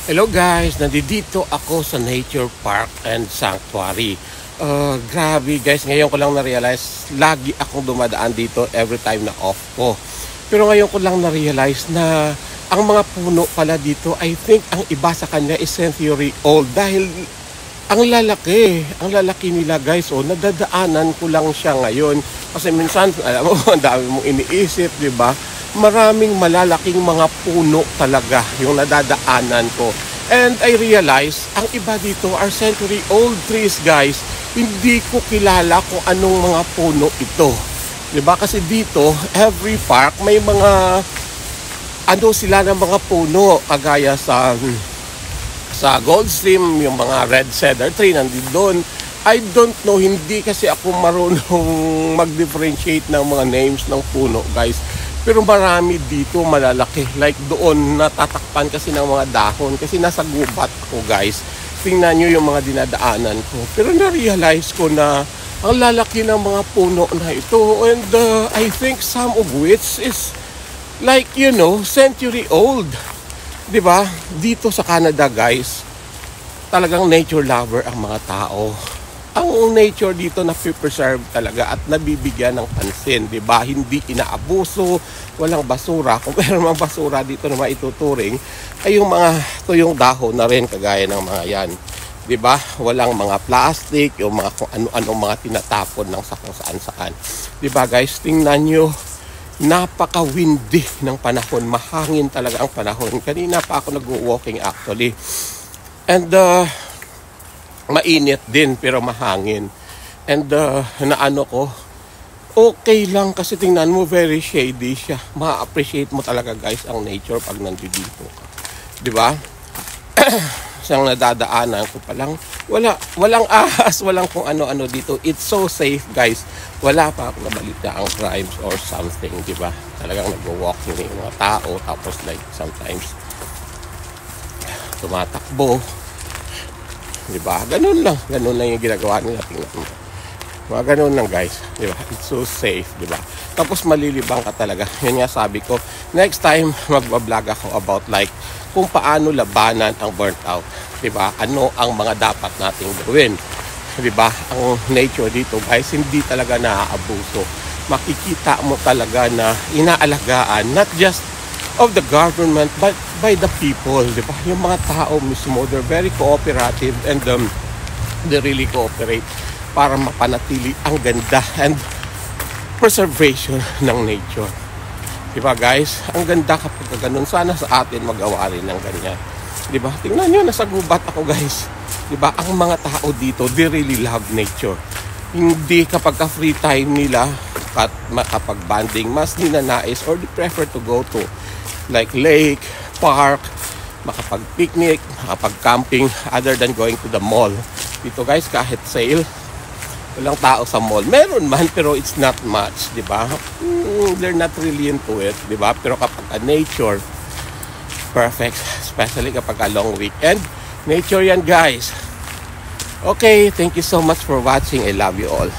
Hello guys, nandito ako sa Nature Park and Sanctuary. Grabe guys, ngayon ko lang na-realize, lagi akong dumadaan dito every time na off ko. Pero ngayon ko lang na-realize na ang mga puno pala dito, I think ang iba sa kanya is century old. Dahil ang lalaki nila guys. Nadadaanan ko lang siya ngayon. Kasi minsan, alam mo, ang dami mong iniisip, di ba? Maraming malalaking mga puno talaga yung nadadaanan ko. And I realize, ang iba dito are century-old trees, guys. Hindi ko kilala kung anong mga puno ito. Diba? Kasi dito, every park, may mga, sila ng mga puno. Kagaya sa Goldstream, yung mga red cedar tree, nandito doon. I don't know, hindi kasi ako marunong mag-differentiate ng mga names ng puno, guys. Pero marami dito malalaki. Like doon, natatakpan kasi ng mga dahon. Kasi nasa gubat ko, guys. Tingnan nyo yung mga dinadaanan ko. Pero na-realize ko na ang lalaki ng mga puno na ito. And I think some of which is like, century old. Diba? Dito sa Canada, guys, talagang nature lover ang mga tao. Ang nature dito na preserve talaga at nabibigyan ng pansin, di ba? Hindi inaabuso, walang basura. Kung meron mga basura dito na maituturing, ay yung mga tuyong dahon na rin kagaya ng mga yan. Di ba? Walang mga plastic, yung mga kung ano-anong mga tinatapon ng sa kung saan-saan. Di ba guys? Tingnan nyo, napaka-windy ng panahon. Mahangin talaga ang panahon. Kanina pa ako nag-walking actually. And mainit din pero mahangin. And okay lang kasi tingnan mo, very shady siya. Ma-appreciate mo talaga guys ang nature pag nandito ka. Di ba? Siyang nadadaanan ko pa lang. Walang ahas, walang kung ano-ano dito. It's so safe guys. Wala pa akong nabalita ang crimes or something, di ba? Talagang nag-walking yung mga tao, tapos like sometimes tumatakbo. Diba? Ganun lang yung ginagawa nila. Tingnan mo. Mga ganun lang guys. Diba? It's so safe. Diba? Tapos malilibang ka talaga. Yun nga sabi ko. Next time, magbablog ako about like kung paano labanan ang burnt out. Diba? Ano ang mga dapat nating gawin. Diba? Ang nature dito guys, hindi talaga naaabuso. Makikita mo talaga na inaalagaan. Not just of the government but by the people, di ba? Yung mga tao mismo, they're very cooperative and they really cooperate para mapanatili ang ganda and preservation ng nature. Di ba guys? Ang ganda kapag ganun. Sana sa atin magawa rin ng ganyan. Di ba? Tingnan nyo, nasa gubat ako guys. Di ba? Ang mga tao dito, they really love nature. Hindi kapag free time nila at makapag-banding, mas ninanais or they prefer to go to like lake, park, makapag-picnic, makapag-camping other than going to the mall. Dito guys, kahit sale, walang tao sa mall. Meron man, pero it's not much, di ba? They're not really into it, di ba? Pero kapag nature, perfect. Especially kapag long weekend. Nature yan guys. Okay, thank you so much for watching. I love you all.